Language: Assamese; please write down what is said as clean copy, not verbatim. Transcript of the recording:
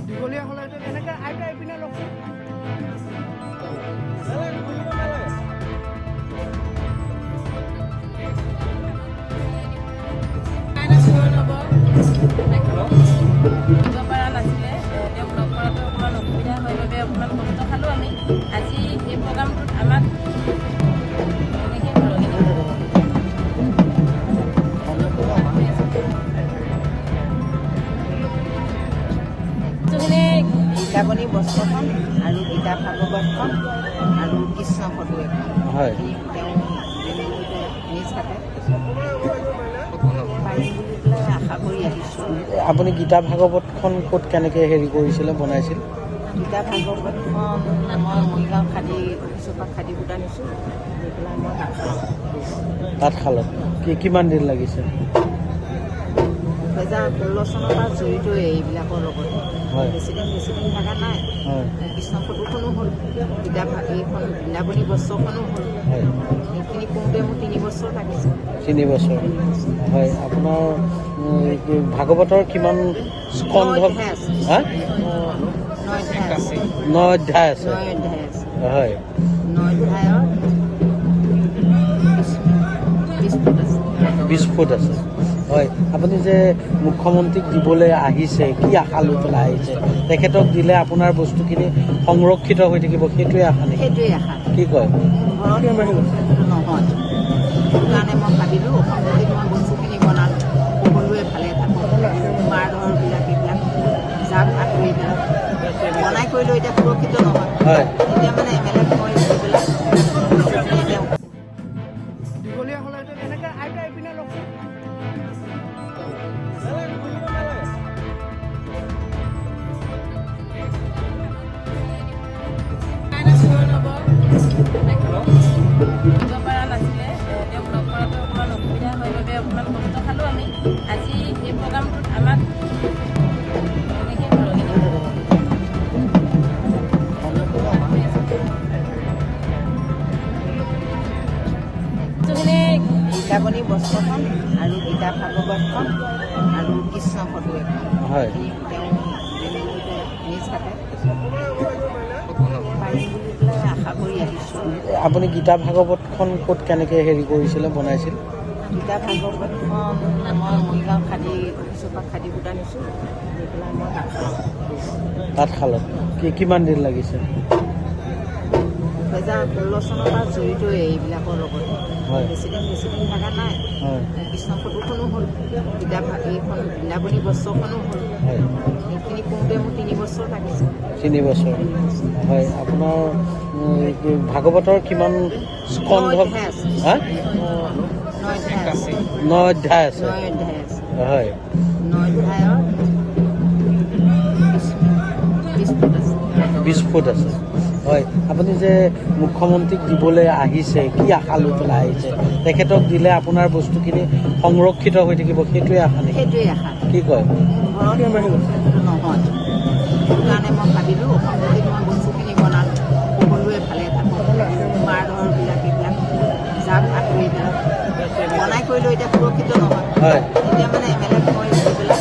দীঘলীয়া হ'লে এনেকৈ আইতা এইপিনে লগ নাছিলে তেওঁক লগ কৰাটো অকণমান অসুবিধা হয় বাবে অকণমান কষ্ট খালোঁ আমি আজি এই প্ৰগ্ৰামটোত আমাক গীতাবনী বস্ত্ৰখন আৰু গীতা ভাগৱতখন আৰু কৃষ্ণ ফটো এখন হয় তেওঁ নিজ হাতে পাৰিম বুলি পেলাই আশা কৰি আহিছোঁ। আপুনি গীতা ভাগৱতখন ক'ত কেনেকৈ হেৰি কৰিছিলে বনাইছিল? গীতা ভাগৱতখন মই মৰিগাঁও খাদী অফিচৰ পৰা খাদী গোটা নিছোঁ লৈ পেলাই মই তাঁতশালত কিমান দিন লাগিছে? 2016 চনৰ পৰা জড়িত এইবিলাকৰ লগত হয় বেছি দিন থকা নাই। হয় কৃষ্ণ ফটোখনো হ'ল, গীতা এইখন বৃন্দাবনী বস্ত্ৰখনো হ'ল। হয় সেইখিনি কৰোঁতে মোৰ 3 বছৰ লাগিছে। 3 বছৰ হয়। আপোনাৰ ভাগৱতৰ কিমান স্কন্ধ? হা 9 অধ্যায় আছে। হয় 9 অধ্যায়ৰ 20 ফুট আছে। হয় আপুনি যে মুখ্যমন্ত্ৰীক দিবলৈ আহিছে, কি আশা লৈ পেলাই আহিছে? তেখেতক দিলে আপোনাৰ বস্তুখিনি সংৰক্ষিত হৈ থাকিব, সেইটোৱে আশা নেকি? সেইটোৱে আশা। কি কয়? ঘৰত নহয়, সেইকাৰণে মই ভাবিলোঁ অসম যদি মই বস্তুখিনি বনালোঁ সকলোৱে ভালে থাকক, মাৰ ঘৰবিলাক এইবিলাক যাক আঁতৰি পেলাই বনাই কৰিলেও এতিয়া সুৰক্ষিত নহয়। হয় এতিয়া মানে MLA মই গৈ পেলাই তেওঁ দীঘলীয়া হ'লে এনেকৈ আইতা এইপিনে লগ পৰা নাছিলে তেওঁক লগ কৰাটো অকণমান অসুবিধা হয় বাবে অকণমান কষ্ট খালোঁ আমি আজি এই প্ৰগ্ৰামটোত আমাক গীতাবনী বস্ত্ৰখন আৰু গীতা ভাগৱতখন আৰু কৃষ্ণ ফটো এখন হয় তেওঁ নিজ হাতে পাৰিম বুলি পেলাই আশা কৰি আহিছোঁ। আপুনি গীতা ভাগৱতখন ক'ত কেনেকৈ হেৰি কৰিছিলে বনাইছিল? গীতা ভাগৱতখন মই মৰিগাঁও খাদী অফিচৰ পৰা খাদী গোটা নিছোঁ লৈ পেলাই মই তাঁতশালত কিমান দিন লাগিছে? 2016 চনৰ পৰা জড়িত এইবিলাকৰ লগত হয় বেছি দিন থকা নাই। হয় কৃষ্ণ ফটোখনো হ'ল, গীতা এইখন বৃন্দাবনী বস্ত্ৰখনো হ'ল। হয় সেইখিনি কৰোঁতে মোৰ 3 বছৰ লাগিছে। 3 বছৰ হয়। আপোনাৰ ভাগৱতৰ কিমান স্কন্ধ? হা 9 অধ্যায় আছে। হয় 9 অধ্যায়ৰ 20 ফুট 20 ফুট আছে। হয় আপুনি যে মুখ্যমন্ত্ৰীক দিবলৈ আহিছে, কি আশা লৈ পেলাই আহিছে? তেখেতক দিলে আপোনাৰ বস্তুখিনি সংৰক্ষিত হৈ থাকিব, সেইটোৱে আশা নেকি? সেইটোৱে আশা। কি কয়? ঘৰত নহয়, সেইকাৰণে মই ভাবিলোঁ অসম যদি মই বস্তুখিনি বনালোঁ সকলোৱে ভালে থাকক, মাৰ ঘৰবিলাক এইবিলাক যাক আঁতৰি পেলাই বনাই কৰিলেও এতিয়া সুৰক্ষিত নহয়। হয় এতিয়া মানে MLA মই গৈ পেলাই